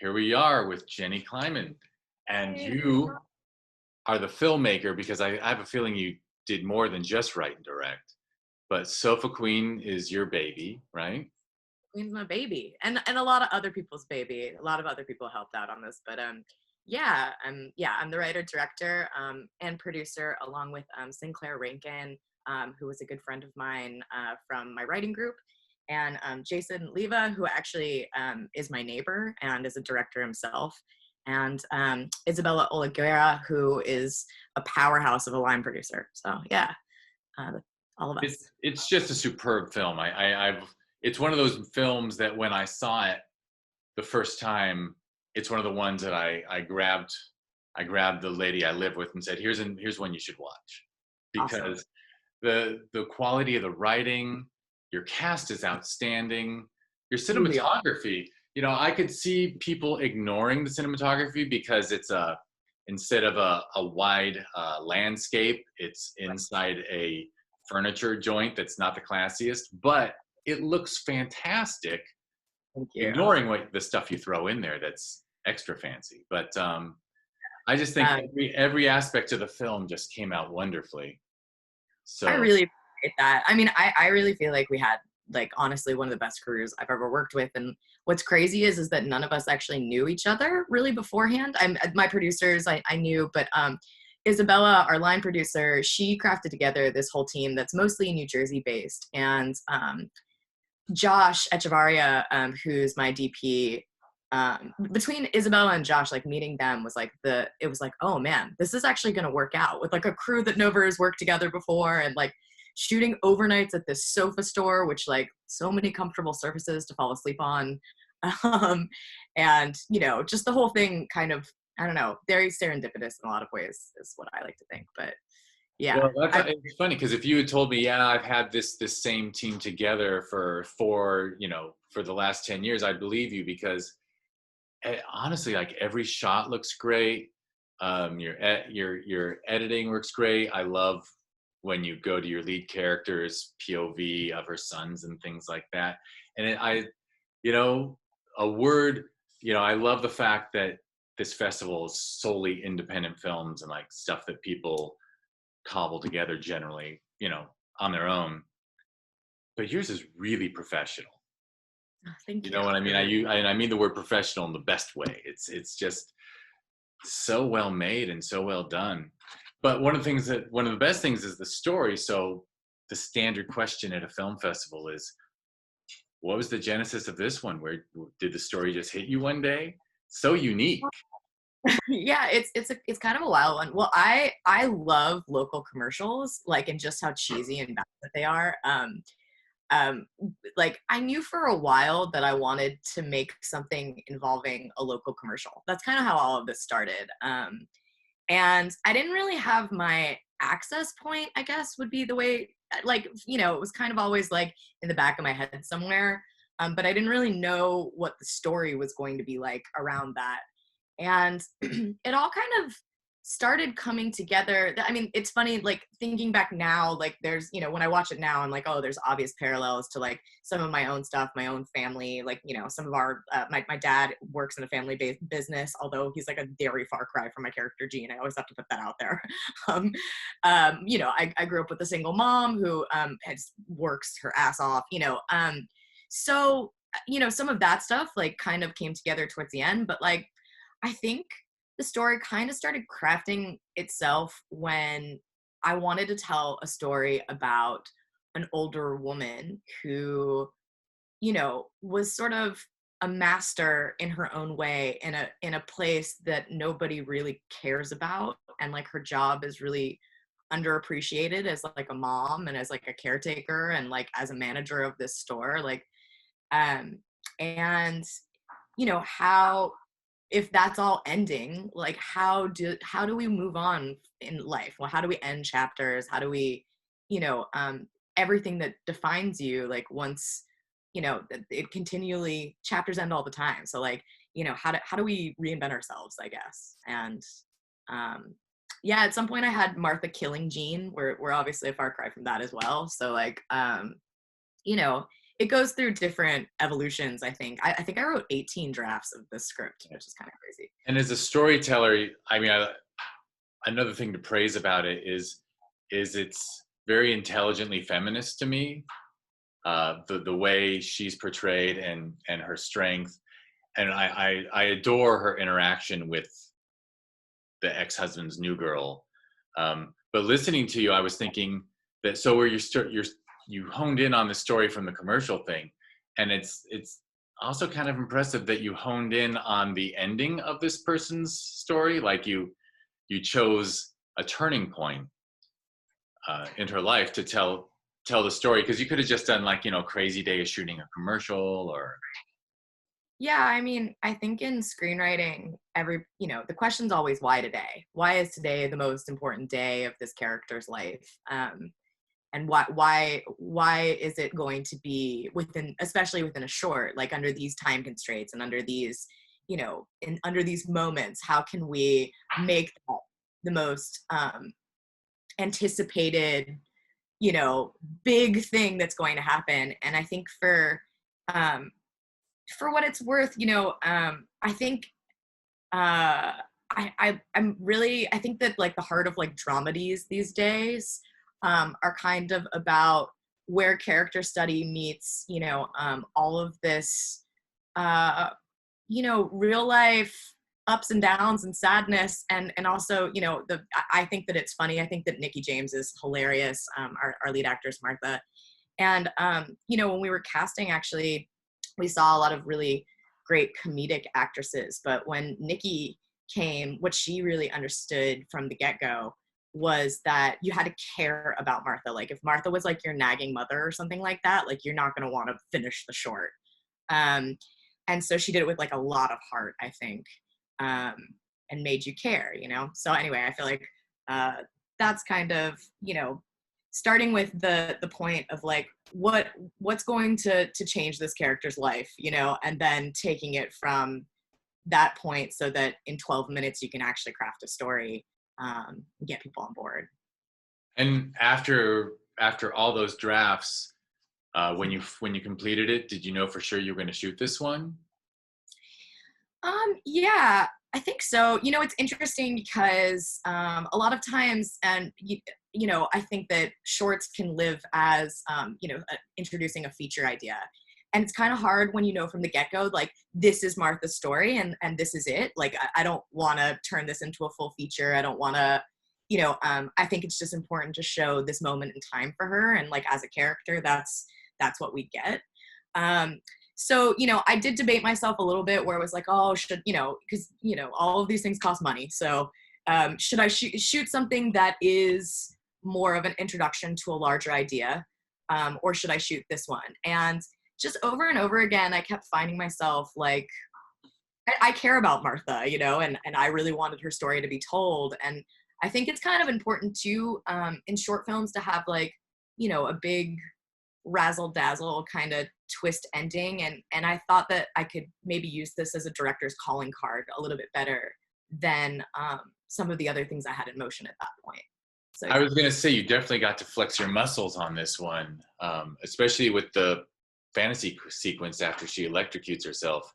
here we are with Jenny Kleiman. And Hey. you are the filmmaker because I have a feeling you did more than just write and direct. But Sofa Queen is your baby, right? Queen's my baby, and a lot of other people's baby. A lot of other people helped out on this, but yeah, I'm the writer, director, and producer, along with Sinclair Rankin, who was a good friend of mine from my writing group, and Jason Leiva, who actually is my neighbor and is a director himself, and Isabella Olaguera, who is a powerhouse of a line producer. So yeah, uh, all of us. It's just a superb film. I've it's one of those films that when I saw it the first time, it's one of the ones that I grabbed the lady I live with and said, here's one you should watch. Awesome. Because the quality of the writing, your cast is outstanding. Your Really awesome. cinematography, I could see people ignoring the cinematography because it's instead of a wide landscape, it's inside a furniture joint that's not the classiest, but it looks fantastic. Thank you. Ignoring what the stuff you throw in there that's extra fancy, but I just think Um, every aspect of the film just came out wonderfully. I So really appreciate that. I mean, I really feel like we had, like, honestly, one of the best crews I've ever worked with. And what's crazy is that none of us actually knew each other really beforehand. My producers, I knew, but Isabella, our line producer, she crafted together this whole team that's mostly New Jersey based. And Josh Echevarria, who's my DP, between Isabella and Josh, like meeting them was like it was like, oh man, this is actually going to work out with like a crew that never has worked together before, and like shooting overnights at this sofa store, which like so many comfortable surfaces to fall asleep on. Um, and just the whole thing kind of, I don't know, very serendipitous in a lot of ways is what I like to think. But yeah, well, it's funny because if you had told me, yeah, I've had this same team together for the last 10 years, I'd believe you because honestly, like every shot looks great. Your editing works great. I love when you go to your lead character's POV of her sons and things like that. And you know, a word, I love the fact that this festival is solely independent films and like stuff that people cobble together generally, on their own. But yours is really professional. thank You you. know what I mean? I really I mean the word professional in the best way. It's just so well made and so well done. But one of the best things is the story. So the standard question at a film festival is, what was the genesis of this one? Where did the story just hit you one day? So unique. Yeah, it's kind of a wild one. Well, I love local commercials, like, and just how cheesy and bad that they are. Um, like, I knew for a while that I wanted to make something involving a local commercial. That's kind of how all of this started. And I didn't really have my access point, I guess would be the way, like, it was kind of always like in the back of my head somewhere. But I didn't really know what the story was going to be like around that. And it all kind of started coming together. I mean, it's funny, like thinking back now, like there's, when I watch it now, I'm like, oh, there's obvious parallels to like some of my own stuff, my own family, like, some of our, my dad works in a family-based business, although he's like a very far cry from my character Gene. I always have to put that out there. um, I grew up with a single mom who works her ass off, so, some of that stuff like kind of came together towards the end, but like, I think the story kind of started crafting itself when I wanted to tell a story about an older woman who, was sort of a master in her own way in a place that nobody really cares about, and like her job is really underappreciated as like a mom and as like a caretaker and like as a manager of this store, like um and how, if that's all ending, like how do we move on in life? Well, how do we end chapters? How do we, everything that defines you, like once, it continually, chapters end all the time. So like, how do we reinvent ourselves, I guess. And yeah, at some point I had Martha killing Jean. We're obviously a far cry from that as well. So like, you know, it goes through different evolutions. I think I think I wrote 18 drafts of this script, which is kind of crazy. And as a storyteller, I mean, another thing to praise about it is it's very intelligently feminist to me. The way she's portrayed and her strength, and I adore her interaction with the ex-husband's new girl. But listening to you, I was thinking that so where you honed in on the story from the commercial thing, and it's also kind of impressive that you honed in on the ending of this person's story. Like you chose a turning point in her life to tell the story, because you could have just done like, crazy day of shooting a commercial or. Yeah, I mean, I think in screenwriting, the question's always why today? Why is today the most important day of this character's life? And why is it going to be especially within a short, like under these time constraints and under these, under these moments, how can we make that the most anticipated, big thing that's going to happen? And I think for what it's worth, I think I think that like the heart of like dramedies these days are kind of about where character study meets, all of this, real life ups and downs and sadness, and also, I think that it's funny. I think that Nikki James is hilarious. Our lead actress Martha, and when we were casting, actually, we saw a lot of really great comedic actresses, but when Nikki came, what she really understood from the get-go was that you had to care about Martha. Like if Martha was like your nagging mother or something like that, like you're not going to want to finish the short. And so she did it with like a lot of heart, I think, and made you care, So anyway, I feel like that's kind of, starting with the point of like what's going to change this character's life, and then taking it from that point so that in 12 minutes you can actually craft a story, and get people on board. And after all those drafts, when you completed it, did you know for sure you were going to shoot this one? Yeah, I think so. It's interesting because a lot of times, and I think that shorts can live as introducing a feature idea. And it's kind of hard when from the get-go, like, this is Martha's story and this is it. Like, I don't want to turn this into a full feature. I don't want to, I think it's just important to show this moment in time for her. And like, as a character, that's what we get. So, I did debate myself a little bit where it was like, oh, should, because, all of these things cost money. So should I shoot something that is more of an introduction to a larger idea? Or should I shoot this one? And just over and over again, I kept finding myself like, I care about Martha, and I really wanted her story to be told. And I think it's kind of important too, in short films, to have like, a big razzle dazzle kind of twist ending. And I thought that I could maybe use this as a director's calling card a little bit better than some of the other things I had in motion at that point. So I was going to say, you definitely got to flex your muscles on this one, especially with the fantasy sequence after she electrocutes herself.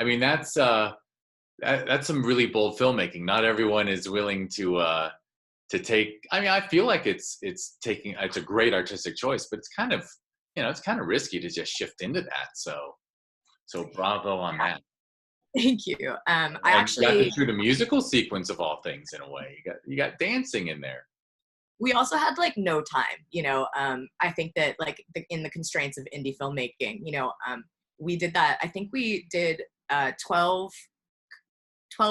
I mean, that's some really bold filmmaking. Not everyone is willing to take. I mean, I feel like it's a great artistic choice, but it's kind of risky to just shift into that. So bravo on that. Thank you. I actually got to shoot a musical sequence of all things in a way. You got dancing in there. We also had like no time, I think that like in the constraints of indie filmmaking, we did that. I think we did 12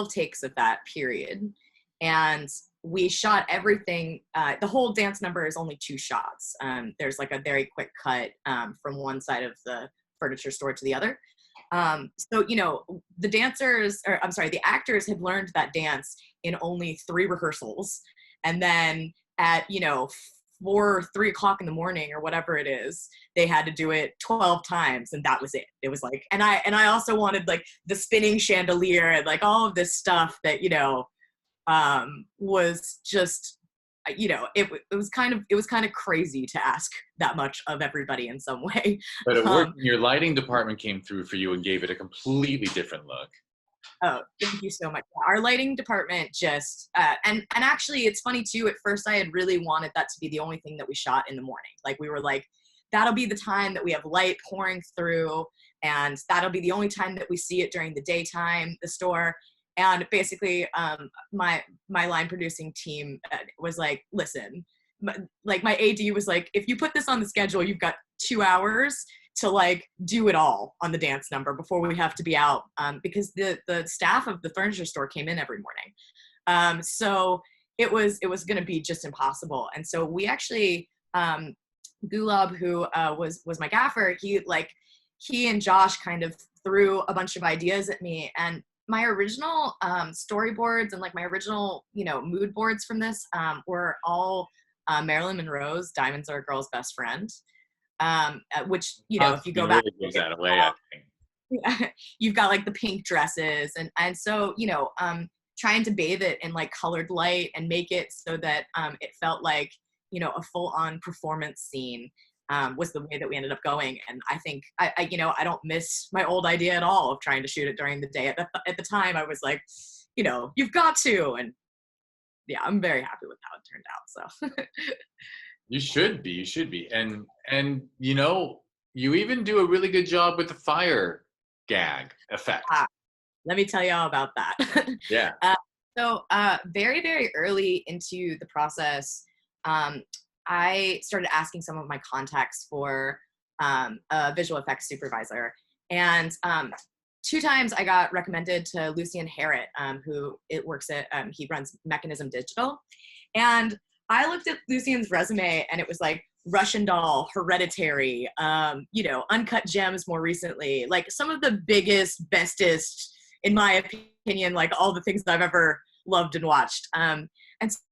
takes of that period. And we shot everything. The whole dance number is only 2 shots. There's like a very quick cut from one side of the furniture store to the other. So, the actors had learned that dance in only 3 rehearsals. And then at, 4 or 3 o'clock in the morning or whatever it is, they had to do it 12 times. And that was it. It was like, and I also wanted like the spinning chandelier and like all of this stuff that, was just, it was kind of crazy to ask that much of everybody in some way. But it Um, worked. Your lighting department came through for you and gave it a completely different look. Oh, thank you so much. Our lighting department just and actually it's funny too. At first I had really wanted that to be the only thing that we shot in the morning. Like we were like, that'll be the time that we have light pouring through, and that'll be the only time that we see it during the daytime, the store. And basically, my line producing team was like, listen, like my AD was like, if you put this on the schedule, you've got 2 hours to like do it all on the dance number before we have to be out, because the staff of the furniture store came in every morning. So it was going to be just impossible. And so we actually, Gulab, who was my gaffer, he and Josh kind of threw a bunch of ideas at me, and my original storyboards and like my original mood boards from this were all Marilyn Monroe's "Diamonds Are a Girl's Best Friend." Which, if you go back, really gives that away, I think. you've got like the pink dresses, and so trying to bathe it in like colored light and make it so that it felt like a full-on performance scene was the way that we ended up going. And I think I don't miss my old idea at all of trying to shoot it during the day. At the time, I was like, you've got to, and yeah, I'm very happy with how it turned out. So. You should be. And you even do a really good job with the fire gag effect. Let me tell you all about that. Yeah. So very, very early into the process, I started asking some of my contacts for a visual effects supervisor. And 2 times I got recommended to Lucian Harrett, who works at, he runs Mechanism Digital. And I looked at Lucian's resume and it was like Russian Doll, Hereditary, Uncut Gems more recently, like some of the biggest, bestest, in my opinion, like all the things that I've ever loved and watched. And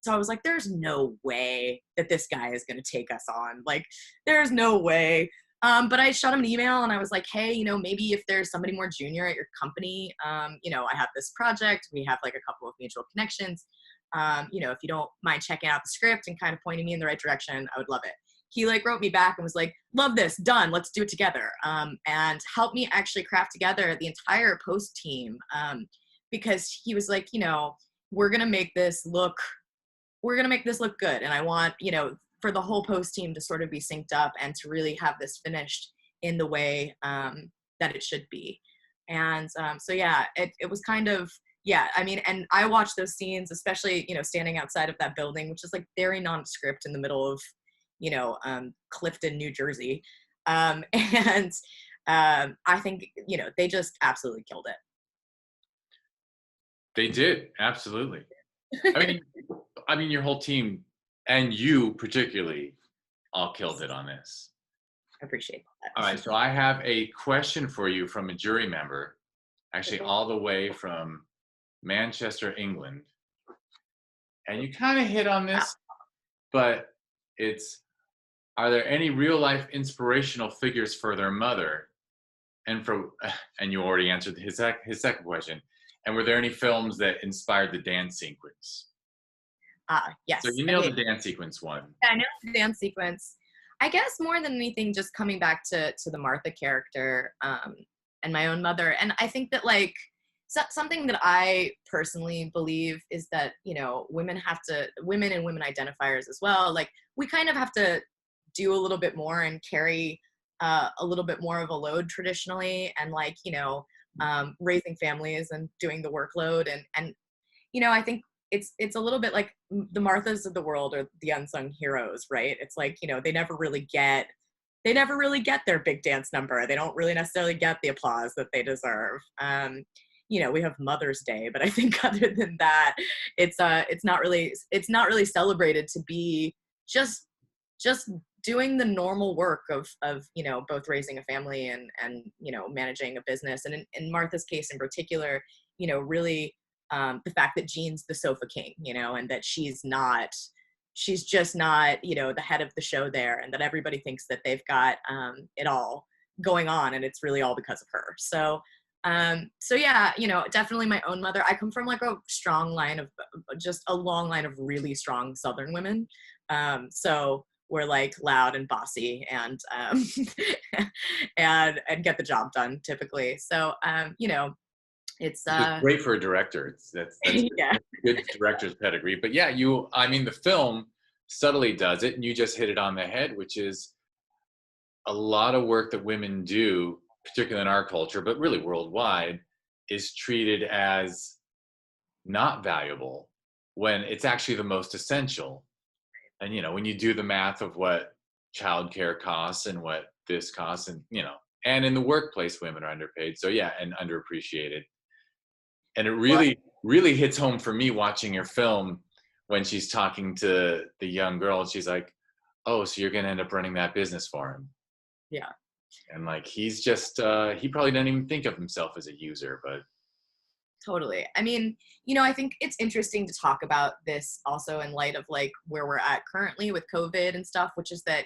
so I was like, there's no way that this guy is going to take us on. Like, there's no way. But I shot him an email and I was like, hey, maybe if there's somebody more junior at your company, I have this project. We have like a couple of mutual connections. If you don't mind checking out the script and kind of pointing me in the right direction, I would love it. He like wrote me back and was like, love this, done, let's do it together. And helped me actually craft together the entire post team. Because he was like, we're going to make this look good. And I want, for the whole post team to sort of be synced up and to really have this finished in the way that it should be. And so yeah, it was kind of, yeah, I mean, and I watched those scenes, especially, standing outside of that building, which is like very nondescript in the middle of, Clifton, New Jersey. And I think, they just absolutely killed it. They did, absolutely. I mean, your whole team and you particularly all killed it on this. I appreciate that. All right, so I have a question for you from a jury member, actually all the way from Manchester, England. And you kind of hit on this, but are there any real life inspirational figures for their mother? And you already answered his second question. And were there any films that inspired the dance sequence? Yes. So you nailed the dance sequence one. Yeah, I nailed the dance sequence. I guess more than anything, just coming back to the Martha character and my own mother. And I think that like something that I personally believe is that, women and women identifiers as well, like we kind of have to do a little bit more and carry a little bit more of a load traditionally, and like, raising families and doing the workload. And I think it's a little bit like the Marthas of the world are the unsung heroes, right? It's like, they never really get their big dance number. They don't really necessarily get the applause that they deserve. We have Mother's Day, but I think other than that, it's not really celebrated to be just doing the normal work of both raising a family and managing a business. And in Martha's case in particular, really the fact that Jean's the sofa king, and that she's just not, the head of the show there, and that everybody thinks that they've got it all going on, and it's really all because of her. So So yeah, definitely my own mother. I come from like a strong line of just a long line of really strong Southern women. So we're like loud and bossy and and get the job done typically. So it's Which is great for a director. That's yeah. good director's pedigree. But yeah, I mean, the film subtly does it, and you just hit it on the head, which is a lot of work that women do, particularly in our culture, but really worldwide, is treated as not valuable when it's actually the most essential. And when you do the math of what childcare costs and what this costs, and in the workplace, women are underpaid. So yeah, and underappreciated. And it Well, really hits home for me watching your film when she's talking to the young girl. She's like, "Oh, so you're gonna end up running that business for him?" yeah. And like he's just he probably doesn't even think of himself as a user, but Totally. I mean, I think it's interesting to talk about this also in light of like where we're at currently with COVID and stuff, which is that,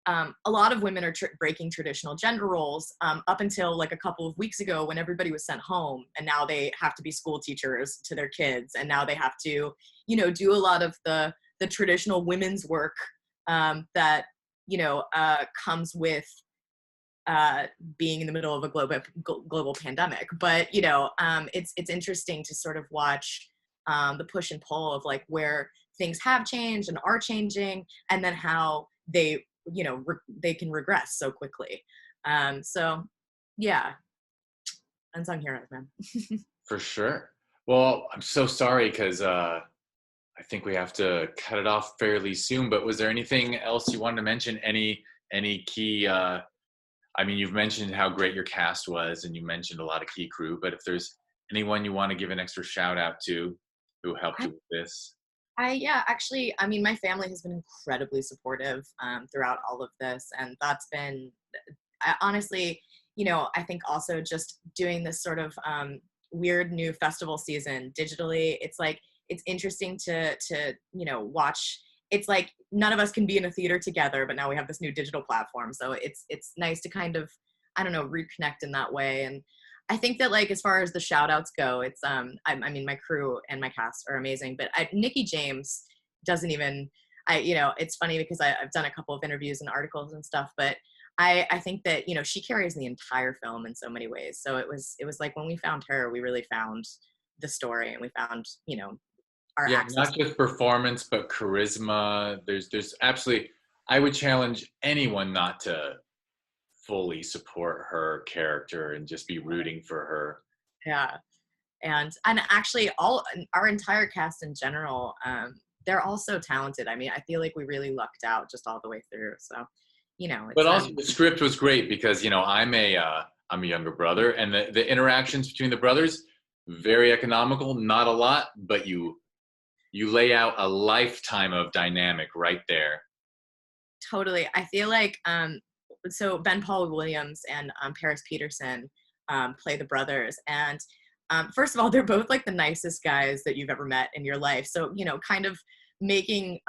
a lot of women are breaking traditional gender roles up until like a couple of weeks ago when everybody was sent home, and now they have to be school teachers to their kids, and now they have to, do a lot of the traditional women's work that comes with being in the middle of a global pandemic. But it's interesting to sort of watch the push and pull of like where things have changed and are changing, and then how they they can regress so quickly. So yeah, unsung heroes, man. for sure. Well, I'm so sorry because I think we have to cut it off fairly soon. But was there anything else you wanted to mention? Any key? I mean, you've mentioned how great your cast was, and you mentioned a lot of key crew. But if there's anyone you want to give an extra shout out to who helped I, you with this, yeah, actually, I mean, my family has been incredibly supportive throughout all of this, and that's been honestly, I think also just doing this sort of weird new festival season digitally, it's like it's interesting to watch. It's like none of us can be in a theater together, but now we have this new digital platform, so it's nice to kind of, I don't know, reconnect in that way. And I think that like as far as the shout outs go, it's I mean my crew and my cast are amazing, but Nikki James doesn't even, it's funny because I've done a couple of interviews and articles and stuff, but I think that she carries the entire film in so many ways. So it was like when we found her, we really found the story, and we found our yeah, access. not just performance but charisma. There's absolutely. I would challenge anyone not to fully support her character and just be rooting for her. Yeah, and actually all our entire cast in general, they're all so talented. I mean, I feel like we really lucked out just all the way through. So But it's also the script was great because I'm a younger brother, and the interactions between the brothers very economical, not a lot, but you lay out a lifetime of dynamic right there. totally. I feel like so Ben Paul Williams and Paris Peterson play the brothers, and first of all, they're both like the nicest guys that you've ever met in your life. So kind of making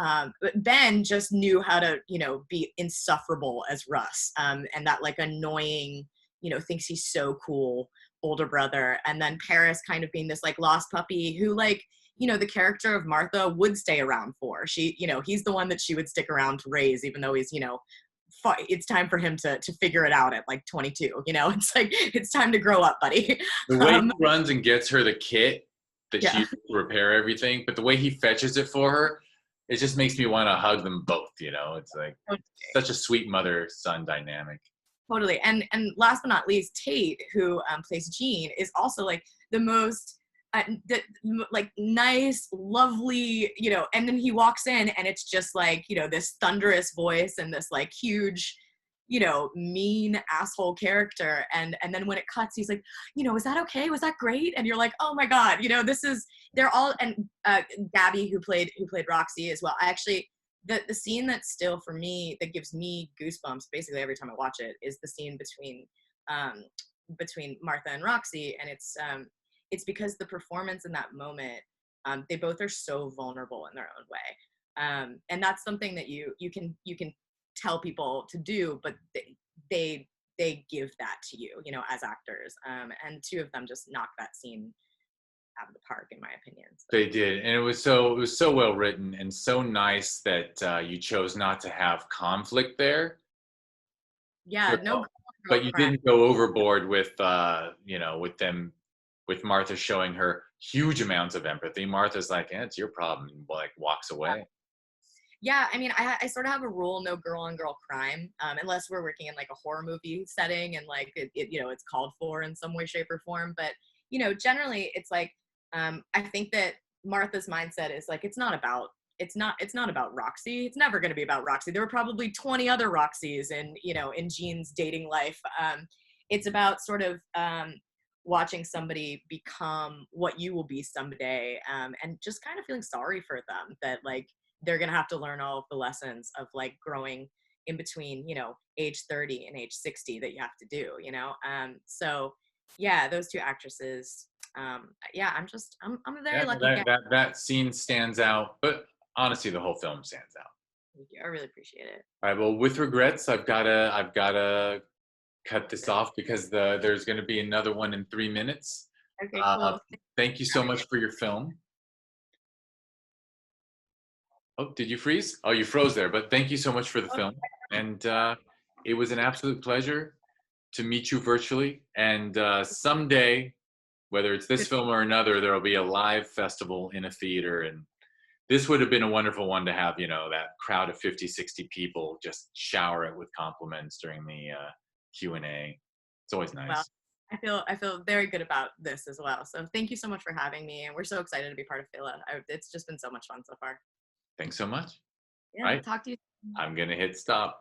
Ben just knew how to be insufferable as Russ, and that like annoying thinks he's so cool older brother, and then Paris kind of being this like lost puppy who like the character of Martha would stay around for. She, he's the one that she would stick around to raise, even though he's, it's time for him to figure it out at like 22. It's like it's time to grow up, buddy. The way he runs and gets her the kit that she Yeah, uses to repair everything, but the way he fetches it for her, it just makes me want to hug them both. It's like such a sweet mother-son dynamic. totally. And last but not least, Tait, who plays Jean, is also like the most like nice, lovely, and then he walks in and it's just like, this thunderous voice and this like huge, mean asshole character. And then when it cuts, he's like, is that okay? Was that great? And you're like, oh my God, they're all, and Gabby, who played Roxy as well. I actually, the scene that still for me, that gives me goosebumps basically every time I watch it, is the scene between Martha and Roxy. And it's because the performance in that moment, they both are so vulnerable in their own way, and that's something that you can tell people to do, but they they give that to you, you know, as actors. And two of them just knock that scene out of the park, in my opinion. So. They did, and it was so well written and so nice that you chose not to have conflict there. Yeah, no girl, But you crap. didn't go overboard with you know, with Martha showing her huge amounts of empathy. Martha's like, "Yeah, it's your problem," and like walks away. Yeah, I mean, I sort of have a rule: no girl on girl crime, unless we're working in like a horror movie setting and like you know, it's called for in some way, shape, or form. But you know, generally, it's like I think that Martha's mindset is like it's not about Roxy. It's never going to be about Roxy. There were probably 20 other Roxys in, you know, in Jean's dating life. It's about sort of watching somebody become what you will be someday, and just kind of feeling sorry for them that like they're going to have to learn all of the lessons of like growing in between, you know, age 30 and age 60 that you have to do, you know? So yeah, those two actresses, yeah, I'm a very Yeah, no, lucky gal. that scene stands out, but honestly, the whole film stands out. Thank you. I really appreciate it. All right. Well, with regrets, I've gotta cut this off because there's going to be another one in 3 minutes. Okay, Uh, cool. Thank you so much for your film. Oh, did you freeze? Oh, you froze there. But thank you so much for the film, and it was an absolute pleasure to meet you virtually. And someday, whether it's this film or another, there will be a live festival in a theater, and this would have been a wonderful one to have, you know, that crowd of 50, 60 people just shower it with compliments during the Q&A. It's always Well, nice. I feel very good about this as well. So thank you so much for having me, and we're so excited to be part of Phila. It's just been so much fun so far. Thanks so much. All Yeah, right. talk to you. I'm going to hit stop.